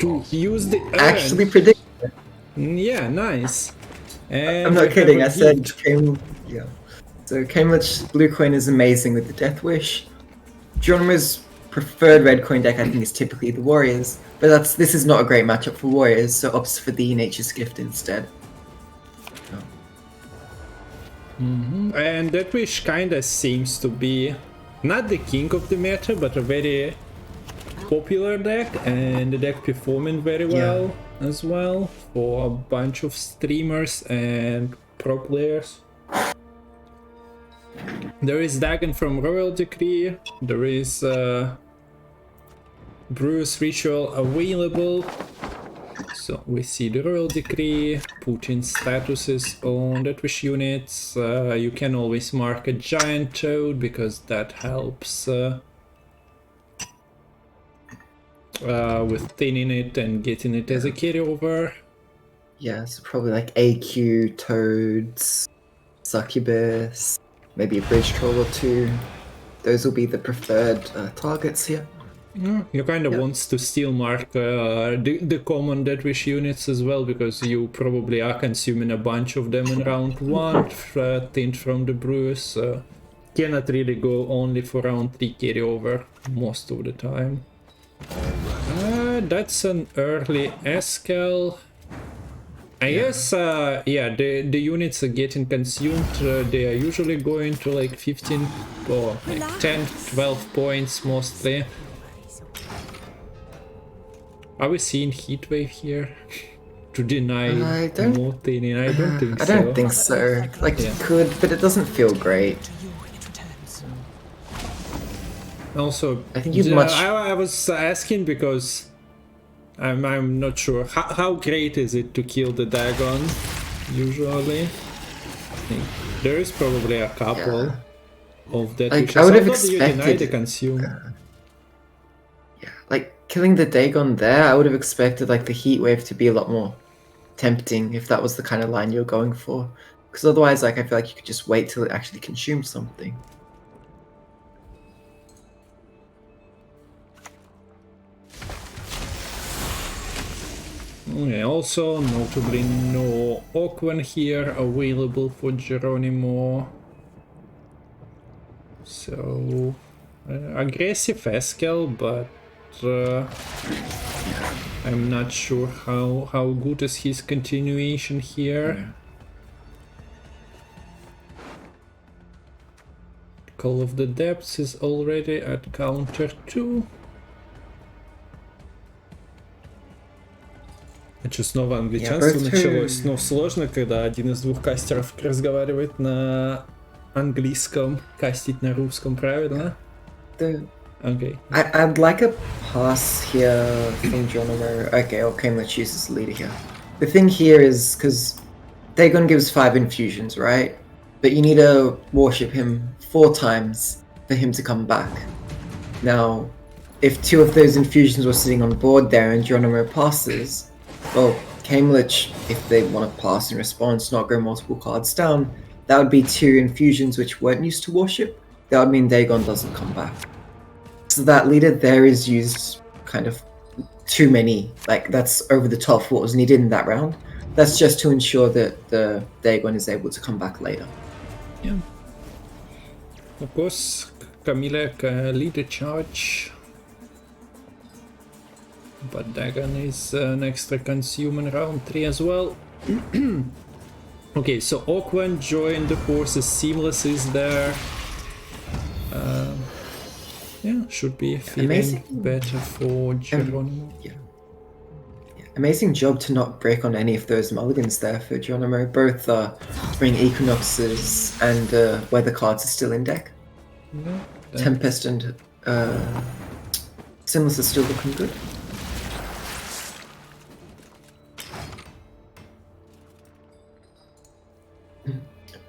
to use the urn. Actually predicted it. Yeah, nice. And I'm not kidding. I said Gift. yeah. So Caemilech blue coin is amazing with the Deathwish. Geronimo's preferred red coin deck I think is typically the Warriors, but this is not a great matchup for Warriors, so opts for the Nature's Gift instead. And Deathwish kinda seems to be not the king of the meta, but a very popular deck, and the deck performing very well as well for a bunch of streamers and pro players. There is Dagon from Royal Decree, there is Bruce Ritual available. So we see the Royal Decree, putting statuses on Deathwish units. You can always mark a giant toad because that helps with thinning it and getting it as a carryover. Yeah, so probably like AQ, toads, succubus, maybe a bridge troll or two. Those will be the preferred targets here. You kind of wants to still mark the common Deathwish units as well, because you probably are consuming a bunch of them in round 1, thinned from the brews. Cannot really go only for round 3 carryover most of the time. That's an early Eskel. I guess, yeah, the units are getting consumed. They are usually going to like 15 or like 10, 12 points mostly. Are we seeing Heatwave here to deny more thinning? I don't think so. I don't think so. Like, it could, but it doesn't feel great. Also, I think I was asking because I'm not sure how great is it to kill the Dagon usually. I think there is probably a couple of that. Like, I would have expected you deny the consume. Like killing the Dagon there, I would have expected like the heat wave to be a lot more tempting if that was the kind of line you're going for. Because otherwise, like I feel like you could just wait till it actually consumes something. Yeah, also notably no Oakwan here available for Jeronimoo. So aggressive Eskel, but I'm not sure how good is his continuation here. Call of the Depths is already at counter 2. Что снова англичанство началось, но сложно, когда один из двух кастеров разговаривает на английском, кастить на русском, правильно? Okay. I'd like a pass here from Jeronimoo. Okay, okay, let's choose this leader here. The thing here is, because Dagon gives 5 infusions, right? But you need to worship him 4 times for him to come back. Now, if 2 of those infusions were sitting on board there and Jeronimoo passes, well, Caemilech, if they want to pass in response, not go multiple cards down, that would be 2 infusions which weren't used to worship. That would mean Dagon doesn't come back. So that leader there is used kind of too many, like that's over the top for what was needed in that round. That's just to ensure that the Dagon is able to come back later. Yeah. Of course, Caemilech leader charge. But Dagon is an extra consume in round 3 as well. Okay, so Oakwan joined the forces, Seamless is there. Yeah, should be feeling better for Jeronimoo. Yeah. Amazing job to not break on any of those mulligans there for Jeronimoo. Both bring Equinoxes and weather cards are still in deck. Yeah, Tempest and Seamless is still looking good.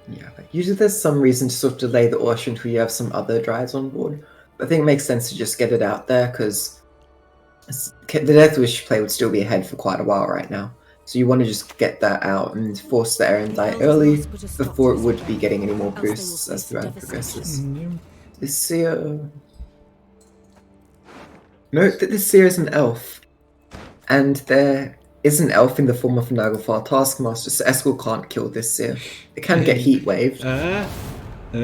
Yeah, usually there's some reason to sort of delay the Orchard until you have some other drives on board. But I think it makes sense to just get it out there because the Deathwish play would still be ahead for quite a while right now. So you want to just get that out and force the Erendite early before it would be getting any more boosts as the round progresses. This Seer... Note that this Seer is an elf. and there is an elf in the form of a Naglfar Taskmaster, so Eskel can't kill this Seer. It can get heat waved.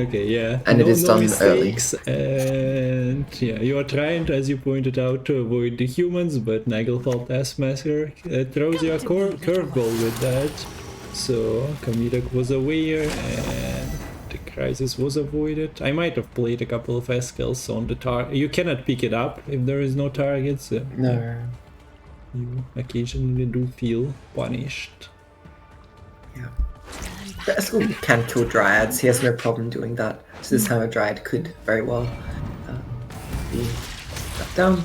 Okay, yeah. And it is done mistakes. And yeah, you are trying, as you pointed out, to avoid the humans, but Naglfar Taskmaster throws you a curveball with that. So Caemilech was aware and the crisis was avoided. I might have played a couple of Eskels on the target. You cannot pick it up if there is no target, so No. you occasionally do feel punished. Yeah. The Eskel can kill Dryads, he has no problem doing that. So this Hammer Dryad could very well be shut down.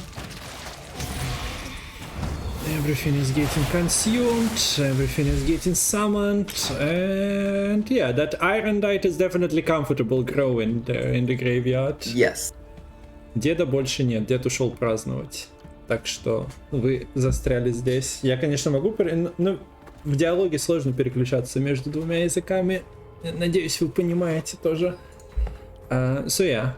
Everything is getting consumed, everything is getting summoned, and yeah, that Iron Knight is definitely comfortable growing there in the graveyard. Yes. Деда больше нет, дед ушел праздновать. Так что вы застряли здесь. Я, конечно, могу... Но в диалоге сложно переключаться между двумя языками. Надеюсь, вы понимаете тоже. So yeah.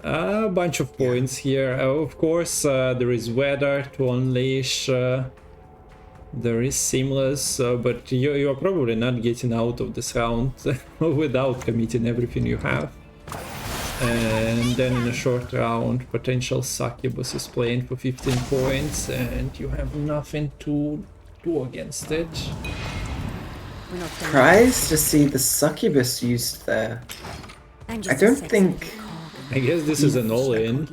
A bunch of points here. Of course, there is weather to unleash. There is seamless, but you are probably not getting out of this round without committing everything you have. And then in a short round, potential succubus is playing for 15 points, and you have nothing to do against it. Surprised to see the succubus used there. I don't think... I guess this is an all-in.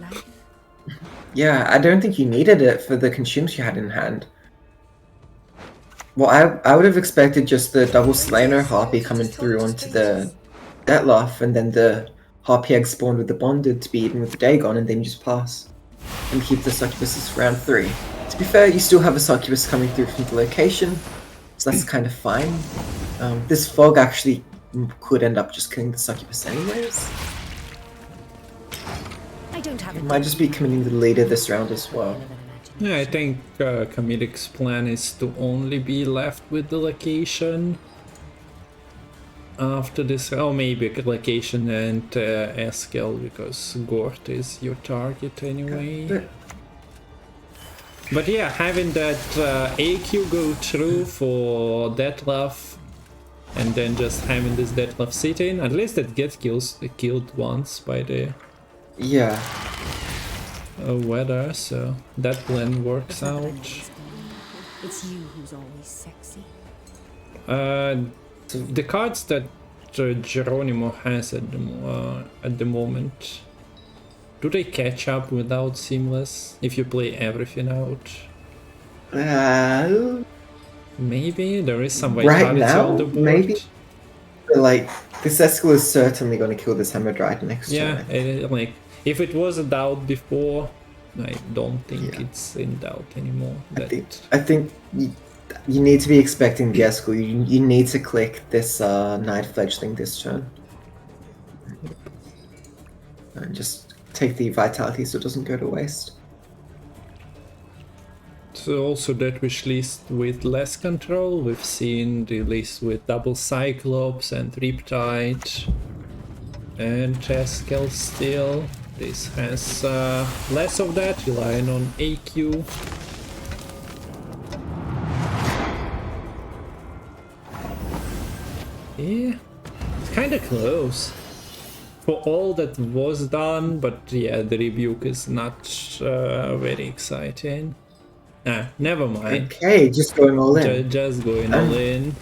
Yeah, I don't think you needed it for the consumes you had in hand. Well, I would have expected just the double Slayer Harpy coming through onto the Detloff, and then the Harpy egg spawned with the Bonded to be eaten with the Dagon, and then you just pass. And keep the succubuses for round 3. To be fair, you still have a succubus coming through from the location, so that's kind of fine. This fog actually could end up just killing the succubus anyways. It might just be committing the leader this round as well. Yeah, I think Caemilech's plan is to only be left with the location after this. Oh, maybe location and Eskel, because Gort is your target anyway. But yeah, having that AQ go through for Deathwish and then just having this Deathwish sitting, at least it gets killed once by the weather, so that plan works out. It's you who's always sexy. The cards that Jeronimoo has at the moment, do they catch up without Seamless if you play everything out? Maybe there is some vitality right now, on the board. maybe. Like, this Eskel is certainly going to kill this Hammer Dryad next turn. Yeah, like if it was a doubt before, I don't think it's in doubt anymore. I think you need to be expecting the Eskel. You need to click this Night Fledgling this turn. And just take the vitality so it doesn't go to waste. So also that wish list with less control. We've seen the list with double Cyclops and Riptide and Eskel still. This has less of that, relying on AQ. Yeah, it's kind of close for all that was done, but yeah, the rebuke is not very exciting. Never mind. Okay, just going all in. Just going all in.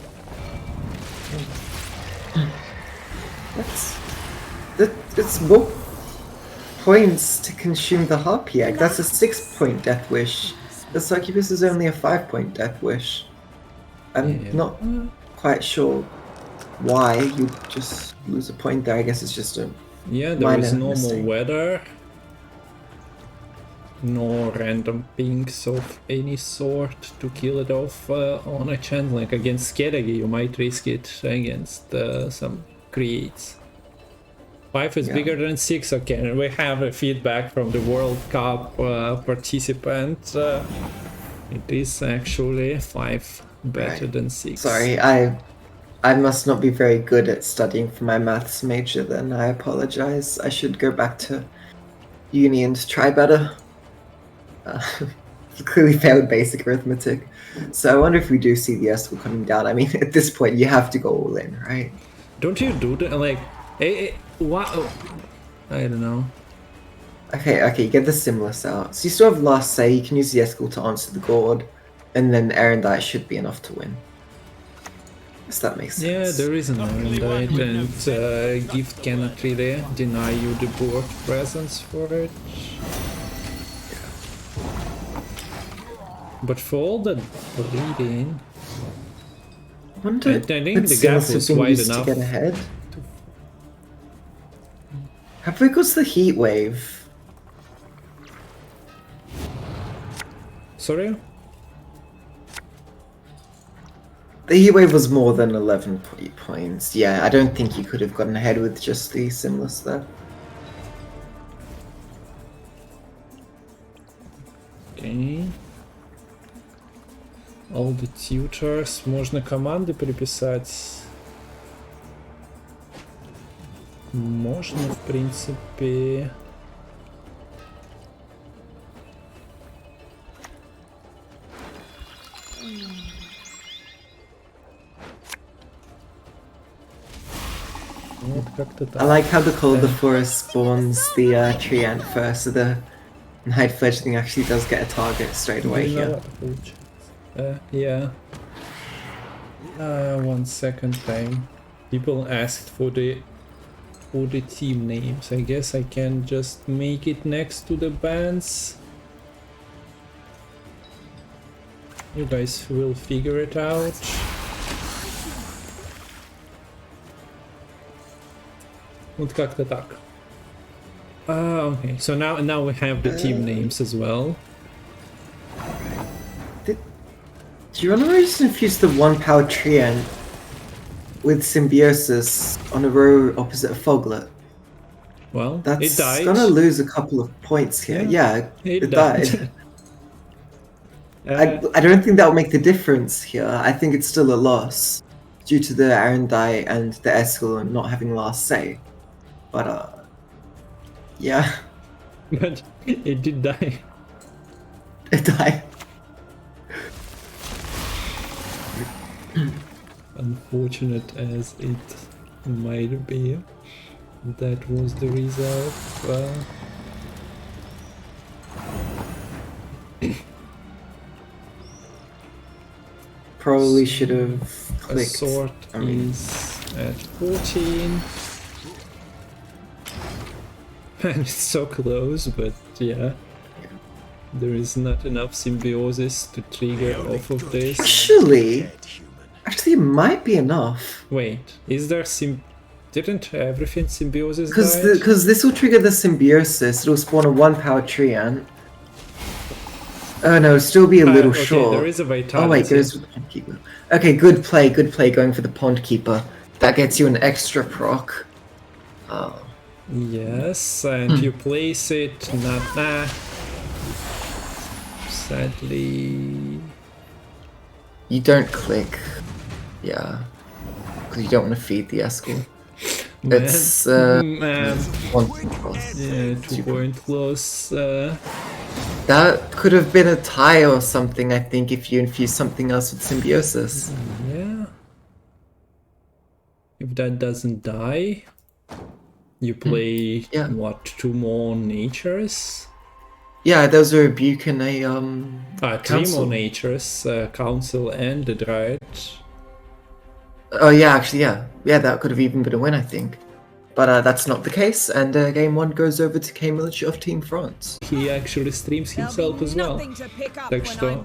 It's more points to consume the Harpy Egg. That's a 6-point Death Wish. The Succubus is only a 5-point Death Wish. I'm not quite sure why you just lose a point there. I guess it's just a there is no mistake. more weather. No random pings of any sort to kill it off on a chance. Like against Skellige, you might risk it against some creates. 5 is bigger than 6. Okay, and we have a feedback from the World Cup participant. It is actually 5 better than 6. Sorry, I must not be very good at studying for my maths major then. I apologize. I should go back to uni and try better. clearly failed basic arithmetic. So I wonder if we do see the Eskel coming down. I mean, at this point, you have to go all in, right? Don't you do that? Like, what? I don't know. Okay, you get the Simless out. So you still have last say, you can use the Eskel to answer the Gord, and then Erendite should be enough to win. Yes, that makes sense. Yeah, there is an Erendite, and Gift cannot really deny you the board presence for it. But for all that bleeding, I wonder I think would the gap Simless was have been wide used enough. to get ahead. Have we got the heat wave? Sorry? The heat wave was more than 11 points. Yeah, I don't think you could have gotten ahead with just the Simless there. Okay. All the tutors. Можно команды приписать. Можно, в принципе. Вот как-то так. I like how the Call of the Forest spawns the tree ant first, so the Night Fledgling actually does get a target straight away here. Yeah. 1 second time. People asked for the team names. I guess I can just make it next to the bands. You guys will figure it out. Вот как-то так. Okay, so now we have the team names as well. Jeronimoo just infused the 1-power tree ant with Symbiosis on a row opposite a Foglet. Well, That's it died. gonna lose a couple of points here. Yeah, it it died. Uh, I don't think that'll make the difference here. I think it's still a loss due to the Arendite and the Eskel and not having last say. But yeah, but it did die. it died. Unfortunate as it might be, that was the result. Probably should have A clicked. sword I mean, is at 14. And it's so close, but yeah. There is not enough symbiosis to trigger off of this. actually, it might be enough. Wait, is there didn't everything symbiosis Because died? this will trigger the Symbiosis. It'll spawn a 1-power tree ant. Oh no, it'll still be a little okay, short. there is a vitality. Oh wait, there's the Pond Keeper. Okay, good play going for the Pond Keeper. That gets you an extra proc. Oh. Yes, and you place it, nah. Sadly... You don't click. Yeah. Because you don't want to feed the Eskel. It's, Man. 1 point loss. Yeah, 2 point loss. That could have been a tie or something, I think, if you infuse something else with Symbiosis. Yeah. If that doesn't die, you play, Yeah. what, 2 more natures? Yeah, those are a Rebuke and a, 3 Council. more natures, Council and the Dryad. Oh yeah, actually, yeah. Yeah, that could have even been a win, I think. But that's not the case, and game 1 goes over to Caemilech of Team France. He actually streams himself as well. Так что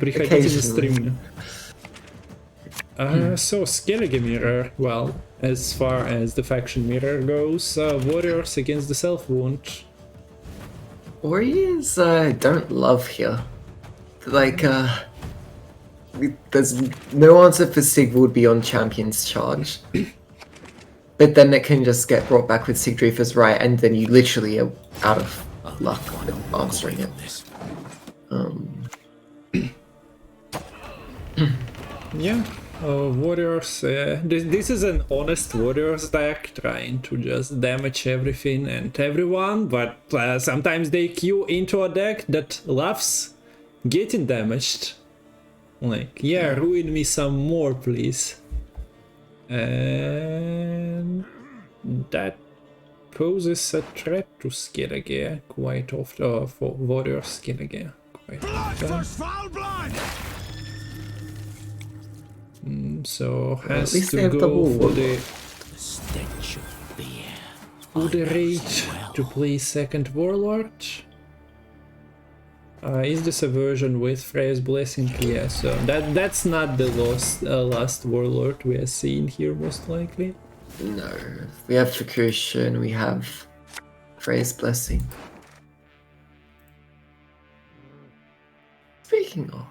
приходите Occasionally. на стрим. So, Skellige mirror, well, as far as the faction mirror goes, Warriors against the Self-Wound. Warriors don't love here. Like, there's no answer for Sigvald beyond Champion's Charge. But then it can just get brought back with Sigdrifa's Right, and then you literally are out of luck with answering it. Yeah, Warriors, this is an honest Warriors deck, trying to just damage everything and everyone, but sometimes they queue into a deck that loves getting damaged. Like, yeah, ruin me some more, please. And that poses a threat to Skellige quite often, for warrior Skellige quite often. So has least they to have go double for the stench of fear. rage to play second warlord. Is this a version with Freya's blessing? Yeah, so that's not the last warlord we are seeing here, most likely. No, we have Fukusha and we have Freya's blessing. Speaking of,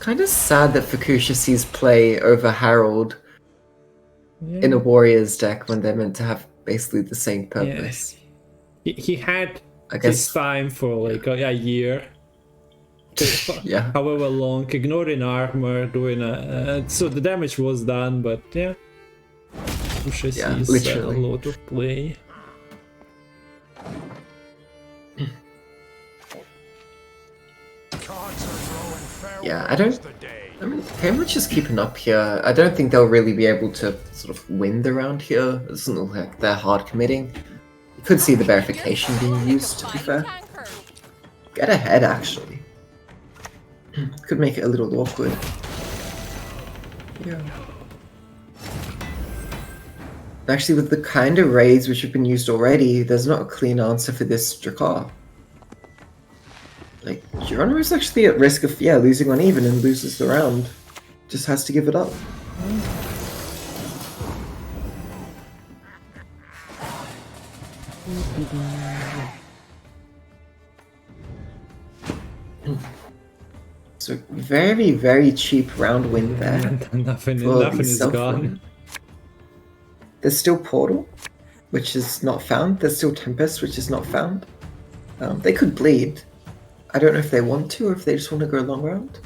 kind of sad that Fukusha sees play over Harold in a warrior's deck when they're meant to have basically the same purpose. He had I guess his time for like a year. Yeah. However long, ignoring armor, doing so the damage was done, but yeah. Fukusha sees literally. a lot of play. Yeah, I mean, Caemilech is keeping up here. I don't think they'll really be able to sort of win the round here. It doesn't look like they're hard committing. You could see the verification being used, to be fair. Get ahead, actually. Could make it a little awkward. Yeah. Actually, with the kind of raids which have been used already, there's not a clean answer for this Drakar. Like, Jeronimoo is actually at risk of, losing on even and loses the round. Just has to give it up. So, very, very cheap round win there. nothing for is self-run. gone. There's still Portal, which is not found. There's still Tempest, which is not found. They could bleed. I don't know if they want to or if they just want to go a long round.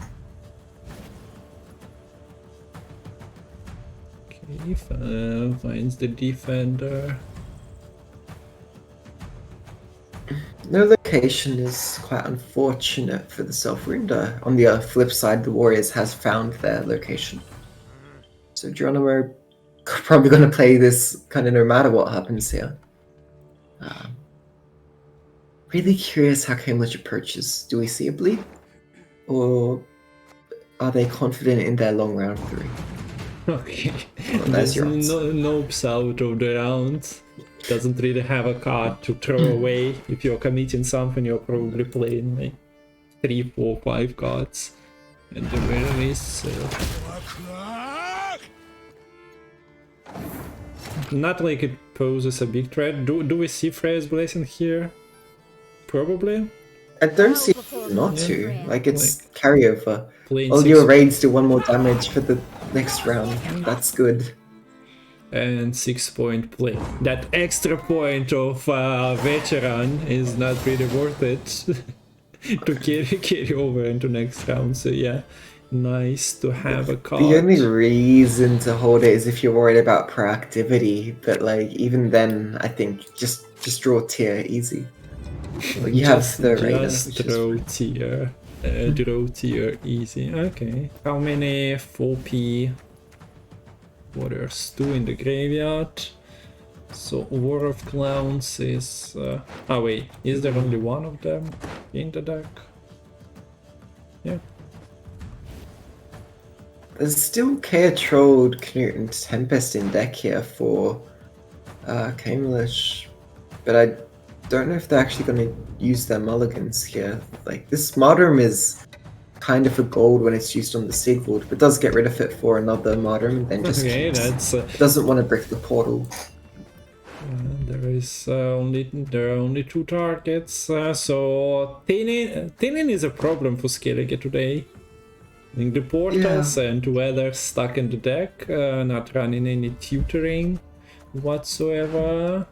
Okay, finds the defender. No location is quite unfortunate for the Self-Ruined. On the flip side, the Warriors has found their location. So Jeronimoo probably going to play this kind of no matter what happens here. Really curious how Caemilech approaches. Do we see a bleed? Or are they confident in their long round 3? Okay, Well, there's your answer. nopes out of the round. Doesn't really have a card to throw away. If you're committing something, you're probably playing like 3, 4, 5 cards. And the winner is not like it poses a big threat. Do we see Freya's blessing here? Probably. I don't see not to. Like, it's carryover. Playing All 6 your raids do 1 more damage for the next round. That's good. and 6-point play. That extra point of veteran is not really worth it to carry over into next round. So yeah, nice to have a card. The only reason to hold it is if you're worried about proactivity, but like even then, I think just draw tier easy. Like, you have the Raider, just which is draw tier. Draw tier easy. Okay. How many 4P warriors? 2 in the graveyard. So War of Clowns is... oh wait, is there only one of them in the deck? Yeah. There's still Chaos Troll, Knut, and Tempest in deck here for Caemilech, but I don't know if they're actually going to use their mulligans here. Like, this Martyrdom is kind of a gold when it's used on the Sigvald, but does get rid of it for another Martyrdom and then just keeps. Doesn't want to brick the portal. There are only 2 targets, so thinning is a problem for Skellige today. I think the portals and weather stuck in the deck, not running any tutoring whatsoever.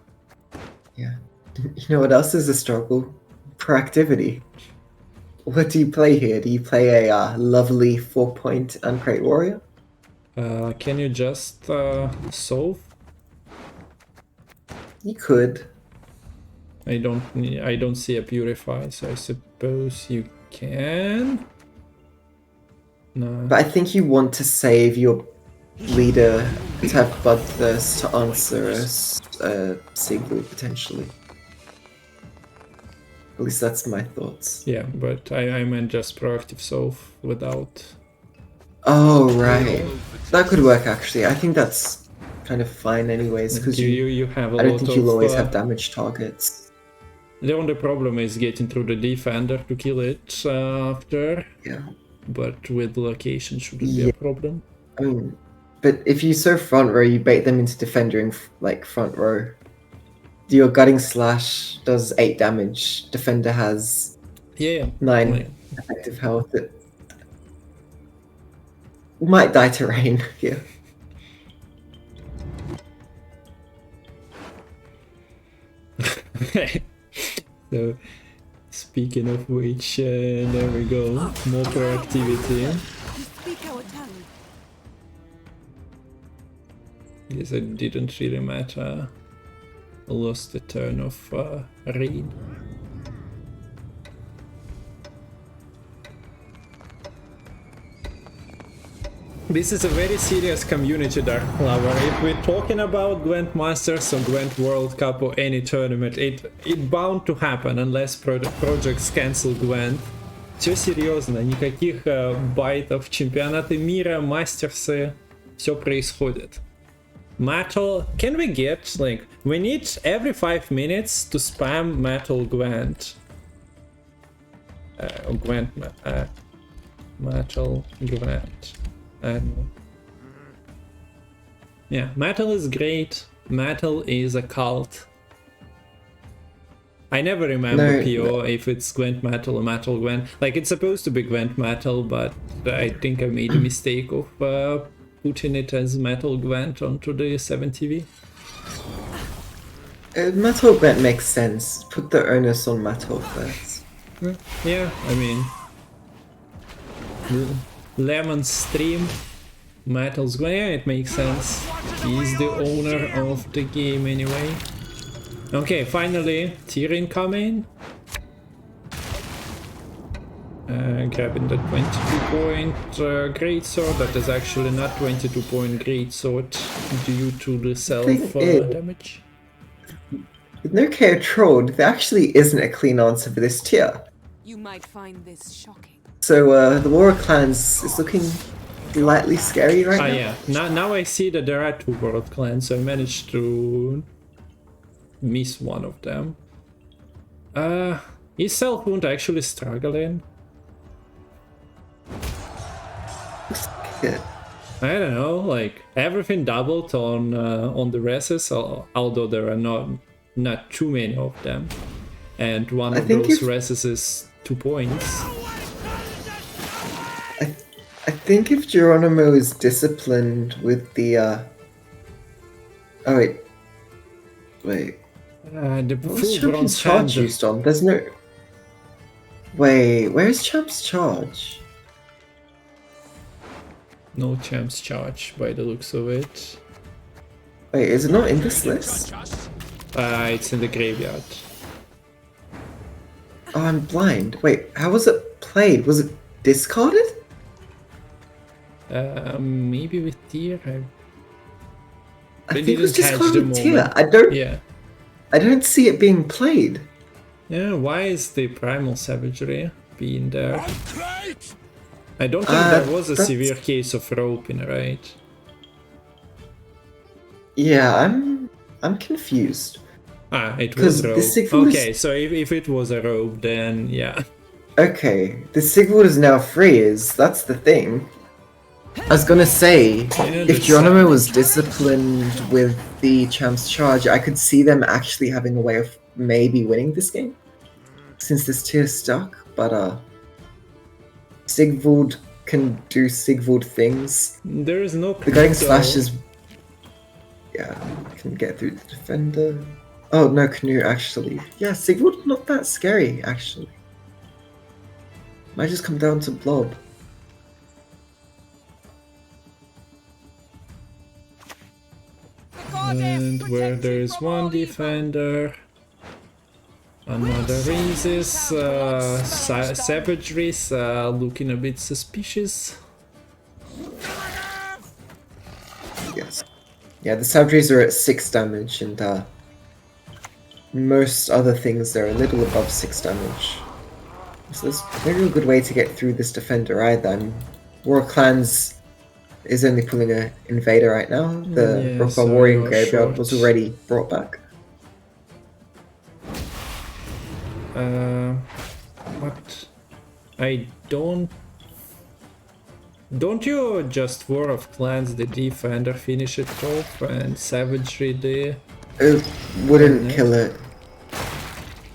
Yeah. You know what else is a struggle? Proactivity. What do you play here? Do you play a lovely 4-point Uncrate Warrior? Can you just solve? You could. I don't see a purify, so I suppose you can. No. But I think you want to save your leader to have Bloodthirst to answer a Sigvald potentially. At least that's my thoughts. Yeah, but I meant just proactive solve without. Oh right, that could work actually. I think that's kind of fine anyways because You have a I lot don't think you'll always of, have damage targets. The only problem is getting through the defender to kill it after. Yeah. But with location shouldn't be a problem. I mean, but if you serve front row, you bait them into defending like front row. Your gutting slash does 8 damage. Defender has 9 effective health. It might die to rain here. So, speaking of which, there we go. More proactivity. Speak our tongue. Guess it didn't really matter. Lost the turn of rain. This is a very serious community, Dark Lover. If we're talking about Gwent Masters or Gwent World Cup or any tournament, it bound to happen unless projects cancel Gwent. Все серьезно, никаких байтов, чемпионаты мира, мастерсы, все происходит. Matol, can we get, like, we need every 5 minutes to spam Matol Gwent. Gwent, Matol Gwent. Yeah, Matol is great. Matol is a cult. I never remember PO if it's Gwent Matol or Matol Gwent. Like, it's supposed to be Gwent Matol, but I think I made a mistake of putting it as Matol Gwent onto the 7TV. Matol Gwent makes sense. Put the onus on Matol first. Yeah, I mean... Lemon's stream, Matol's Gwent, yeah, it makes sense. He's the owner of the game anyway. Okay, finally, Tyrion coming. Grabbing the 22-point greatsword. That is actually not 22-point greatsword due to the self damage. With no KO trolled, there actually isn't a clean answer for this tier. You might find this shocking. So the War of Clans is looking lightly scary right now. Yeah. Now I see that there are 2 World Clans, so I managed to miss one of them. Is Self-Wound actually struggling? Yeah. I don't know, like everything doubled on the reses, although there are not too many of them, and one of those reses is 2 points. I think if Jeronimoo is disciplined with the oh wait. The What's full Champ's charge used on? There's no. Wait, where's Champ's charge? No Champ's charge by the looks of it. Wait, is it not in this list? It's in the graveyard. Oh, I'm blind. Wait, how was it played? Was it discarded? Maybe with Tyr. I think it was discarded with Tyr. I don't see it being played. Yeah, why is the Primal Savagery being there? I don't think there was a severe case of roping, right? Yeah, I'm confused. It was rope. Okay, so if it was a rope, then yeah. Okay, the Sigvald is now free, that's the thing. I was gonna say, if Jeronimoo was disciplined with the Champ's charge, I could see them actually having a way of maybe winning this game. Since this tier's stuck, but Sigvald can do Sigvald things. There is no the Guiding Slash is... Yeah, can get through the defender. Oh, no, Canoe actually. Yeah, Sigvald not that scary, actually. Might just come down to Blob. And where there is one defender, Another raises, savageries looking a bit suspicious. Yes. Yeah, the savageries are at 6 damage, and most other things they're a little above 6 damage. So that's a very good way to get through this defender either. I mean, War of Clans is only pulling an invader right now. The Rockbar Warrior Graveyard was already brought back. What? I don't you just War of Clans the defender, finish it off, and savagery the... It wouldn't kill it.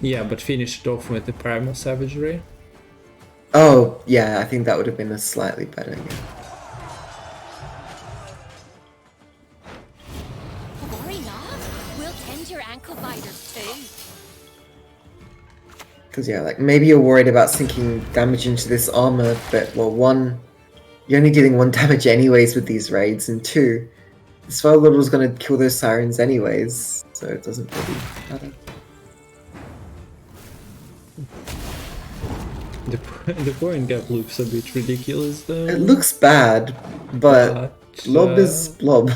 Yeah, but finish it off with the primal savagery. Oh, yeah, I think that would have been a slightly better, yeah. Worry not. We'll tend your ankle biters too. Because, yeah, like, maybe you're worried about sinking damage into this armor, but, well, 1, you're only dealing 1 damage anyways with these raids, and 2, the Spell Lord was going to kill those sirens anyways, so it doesn't really matter. The point gap looks a bit ridiculous though. It looks bad, but blob is blob.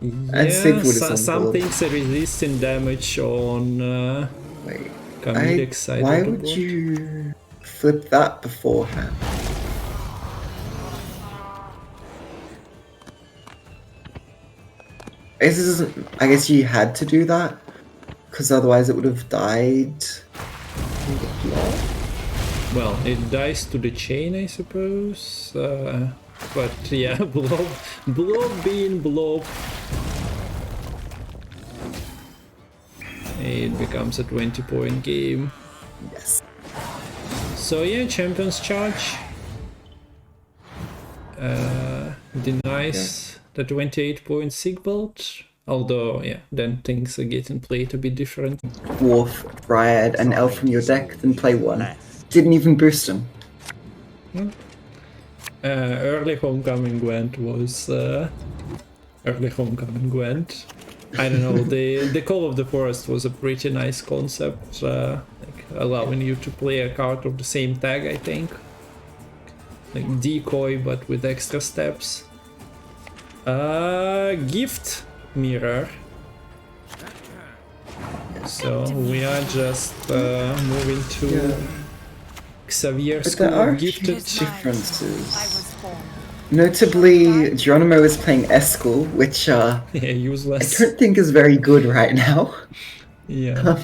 Yeah, some blob. things are resisting damage on Wait, Caemilech side why of the would board. you flip that beforehand? I guess you had to do that, because otherwise it would have died. Well, it dies to the chain, I suppose. But yeah, blob being blob. It becomes a 20-point game. Yes. So yeah, Champion's Charge denies the 28-point Sigvald. Although, yeah, then things are getting played a bit different. Dwarf, Dryad, and Elf from your deck, then play 1. Didn't even boost him. Early Homecoming Gwent was... early Homecoming Gwent. I don't know, the Call of the Forest was a pretty nice concept, like allowing you to play a card of the same tag, I think. Like decoy, but with extra steps. Gift Mirror. So we are just moving to Xavier's But School there are of Gifted. huge differences. I was born. Notably, Jeronimoo is playing Eskel, which Yeah, I useless. don't think is very good right now. Yeah.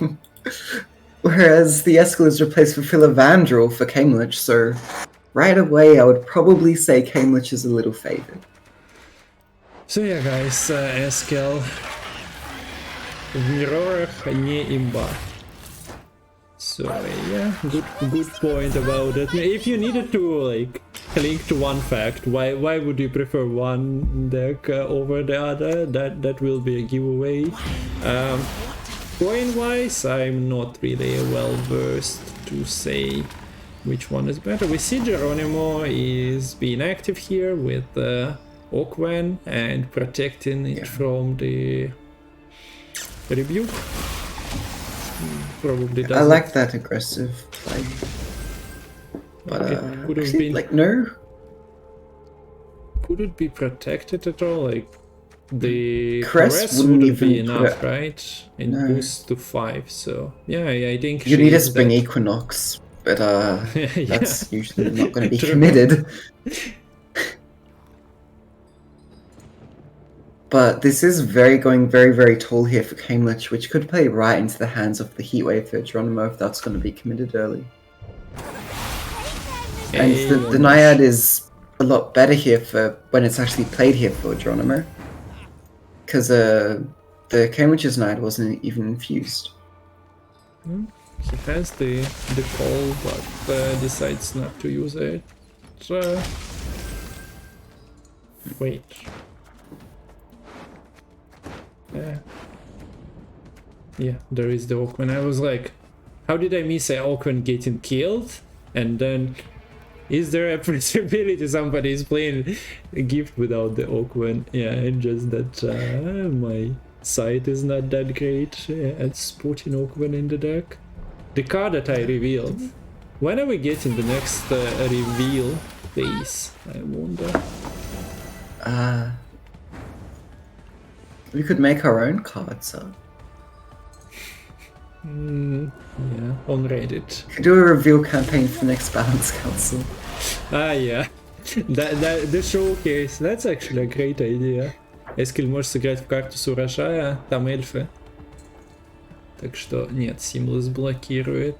Whereas the Eskel is replaced with Philavandrel for Caemilech, so right away I would probably say Caemilech is a little favored. So yeah, guys, Eskel Mirror не имба. So yeah, good point about it. If you needed to like link to one fact, why would you prefer one deck over the other? That will be a giveaway. Coin wise, I'm not really well versed to say which one is better. We see Jeronimoo is being active here with Oakwen and protecting it from the rebuke. Probably doesn't. I like that aggressive play. But it could have actually, been like, no. Could it be protected at all? Like the Caress caress wouldn't would be even enough, put right? And No. boost to 5. So yeah, I think You she need to is spring that. Equinox, but Yeah. that's usually not going to be True. committed. But this is going very, very tall here for Caemilech, which could play right into the hands of the Heatwave for Jeronimoo if that's going to be committed early. And the Naiad is a lot better here for when it's actually played here for Jeronimoo. Because the Caemilech's Naiad wasn't even infused. He has the call, but decides not to use it. Wait. Yeah, there is the Oakman. I was like, how did I miss an Oakman getting killed? And then, is there a possibility somebody is playing a gift without the Oakman? Yeah, and just that my site is not that great at spotting Oakman in the deck. The card that I revealed. When are we getting the next reveal phase? I wonder. We could make our own cards up. Yeah, on Reddit. Could do a reveal campaign for next Balance Council. Yeah. The showcase. That's actually a great idea. Эскель может сыграть в карту с урожая, там эльфы. Так что нет, Seamless блокирует.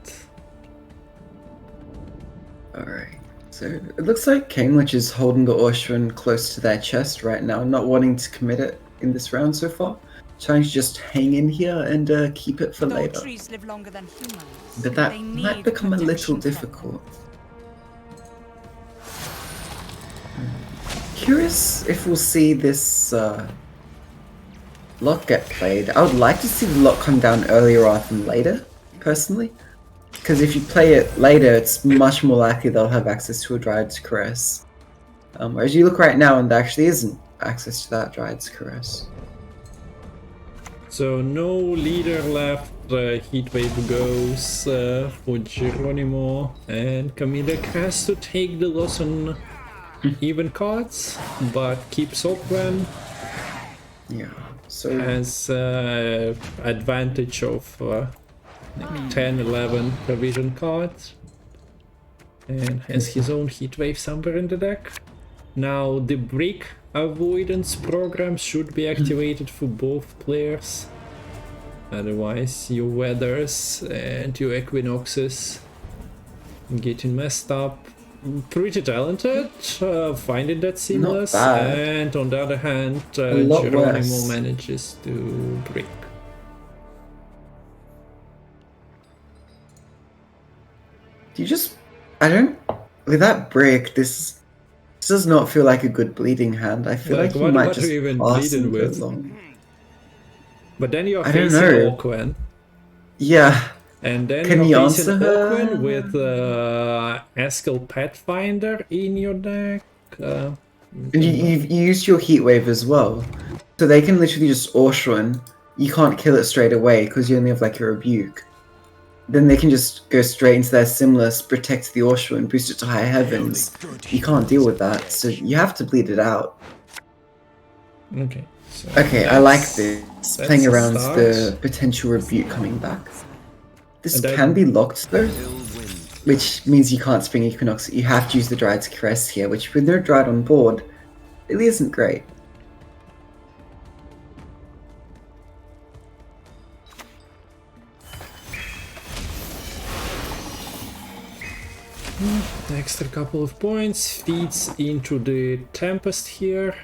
Alright. So it looks like Caemilech is holding the Orshuan close to their chest right now, not wanting to commit it in this round so far. Trying to just hang in here and keep it for Though later. trees live longer than humans, But that they might need become a little protection from difficult. Curious if we'll see this lock get played. I would like to see the lock come down earlier rather than later, personally. Because if you play it later, it's much more likely they'll have access to a Dryad's Caress. Whereas you look right now and there actually isn't access to that Dryad's Caress. So no leader left. Heatwave goes for Jeronimoo, and Caemilech has to take the loss on even cards, but keeps Oakland. Yeah. So Has advantage of like 10, 11 provision cards, and has his own Heatwave somewhere in the deck. Now the brick avoidance program should be activated for both players. Otherwise your weathers and your equinoxes getting messed up. Pretty talented, finding that seamless, bad. and on the other hand, lot Jeronimoo worse. manages to brick. do you just? I don't. With that break, this does not feel like a good bleeding hand. I feel like, you what might are just you even pass bleeding and go with? long. But then you're I don't facing know. Oakland, Yeah. and then Can you're you facing answer her? Oakland with Eskel Pathfinder in your deck. And you used your heat wave as well, so they can literally just Orshuan. You can't kill it straight away because you only have like a rebuke. Then they can just go straight into their Simless, protect the Orshuan, boost it to high heavens. You can't deal with that, so you have to bleed it out. Okay. So Okay, I like that's- this. that's Playing a around start. the potential rebuke coming back. This And then- can be locked though, which means you can't spring Equinox. You have to use the Dryad's Caress here, which with no Dryad on board, really isn't great. Extra couple of points feeds into the Tempest here.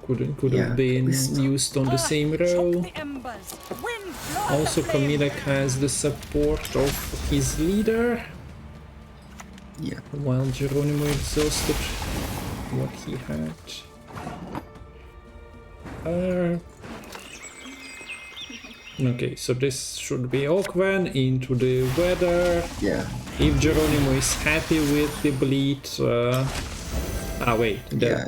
Could Yeah, have been at least- used on the same row. the embers. Wind, blow Also, the flame. Caemilech has the support of his leader, Yeah. while Jeronimoo exhausted what he had. Okay, so this should be Oakven into the weather. Yeah. If Jeronimoo is happy with the bleed, Yeah.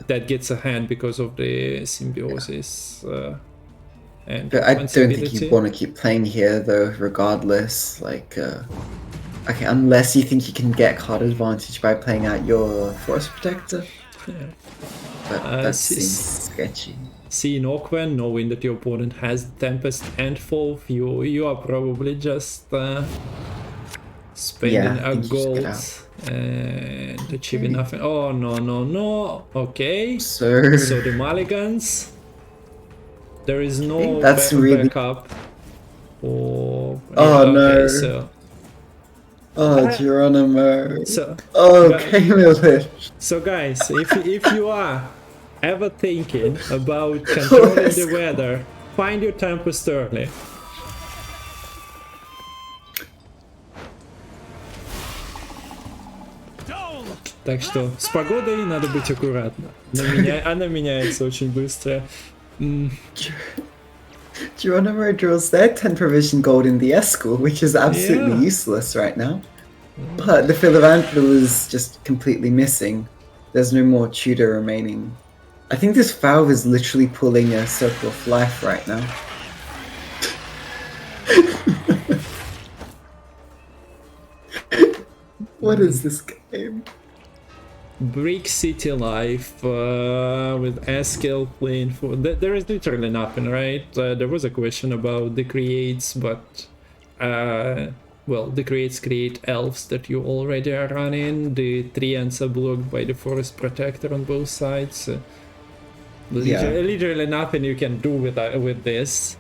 that gets a hand because of the symbiosis and But I don't think invincibility. you want to keep playing here though, regardless. Like, okay, unless you think you can get card advantage by playing out your Forest Protector. But that seems sketchy. Seeing Oakven, knowing that your opponent has Tempest and Fulf, you are probably just spending Yeah, I a think you just gold get out. and achieving nothing. Oh no! Okay, So, so the Mulligans. There is no think that's really- backup. Oh no. So, Jeronimoo. so Guys. Caemilech. So guys, if you are ever thinking about controlling Let's the go. weather, find your Tempest early. Так что с погодой надо быть аккуратно. Она меняется очень быстро. Jeronimoo draws their 10 provision gold in the Eskel, which is absolutely Yeah. useless right now. But the Philoranthropal is just completely missing. There's no more tutor remaining. I think this Valve is literally pulling a Circle of Life right now. What is this game? Brick City Life with Eskil playing for. There is literally nothing, right? There was a question about the creates, but well, the creates create elves that you already are running. The treants are blocked by the forest protector on both sides. Literally nothing you can do with this.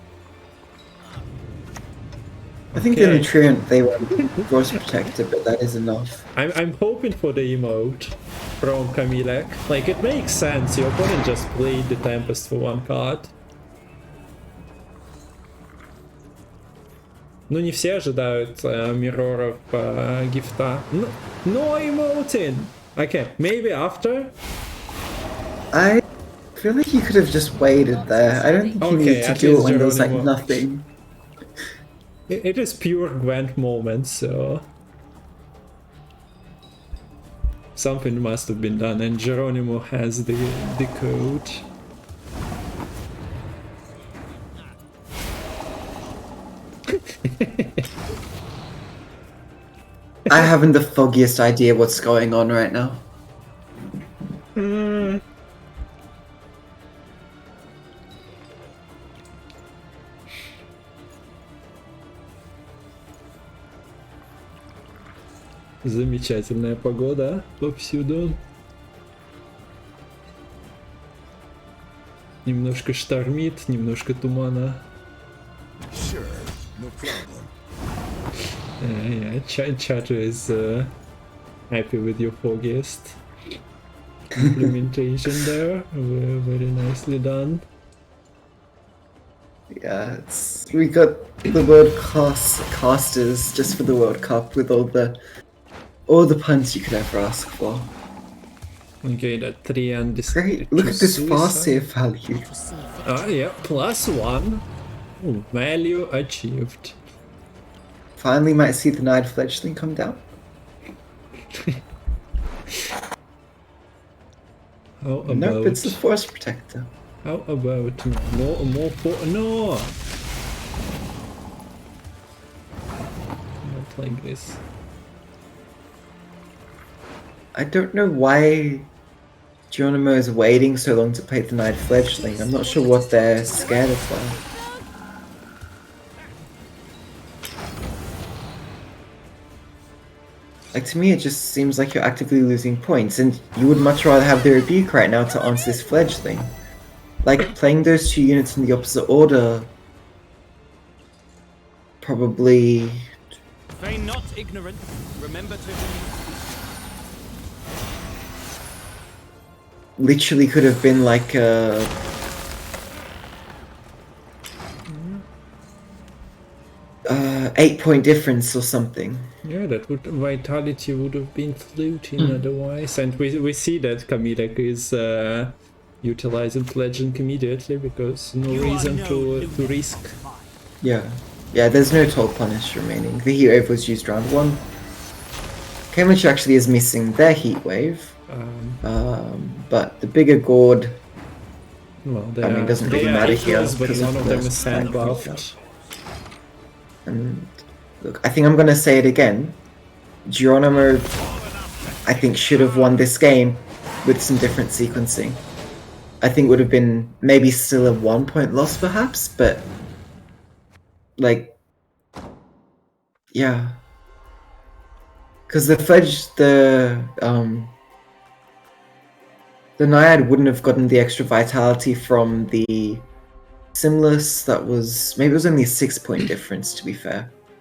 I think the nutrient they want forest protector, but that is enough. I'm hoping for the emote from Caemilech. Like, it makes sense. Your opponent just played the Tempest for one card. Ну, не все ожидают мирроров гифта. No emoting! Okay, maybe after? I feel like you could have just waited there. I don't think you needed to do it when there was like nothing. It is pure Gwent moment, so something must have been done, and Jeronimoo has the code. I haven't the foggiest idea what's going on right now. Замечательная погода повсюду. Немножко штормит, немножко тумана. Sure, no problem. Yeah, Chatter is happy with your foggiest implementation there. Very nicely done. Yeah, we got the world casters just for the World Cup with all the puns you could ever ask for. Okay, that 3 and this. Great, look at this fast save value. Ah, yeah, +1. Ooh, value achieved. Finally might see the Nide Fledgling come down. How about... Nope, it's the Forest Protector. How about more for... No! Not like this. I don't know why Jeronimoo is waiting so long to play the Nide Fledgling. I'm not sure what they're scared of there. Like, to me, it just seems like you're actively losing points, and you would much rather have the Rebuke right now to answer this Fledgling. Like, playing those two units in the opposite order... probably... Feign not ignorant. Remember to... literally could have been like a... 8-point difference or something. Yeah, that would vitality would have been floating otherwise, and we see that Caemilech is utilizing Legend immediately because no reason to risk. Yeah, there's no Toll Punish remaining. The Heat Wave was used round 1. Caemilech actually is missing their Heat Wave, but the bigger Gourd, well, I mean, doesn't really matter here. But one of them is stand buffed. And look, I think I'm gonna say it again. Jeronimoo, I think, should have won this game with some different sequencing. I think would have been maybe still a 1-point loss perhaps, but like, yeah. Because the Naiad wouldn't have gotten the extra vitality from the Simless. That was, maybe it was only a 6-point difference, to be fair.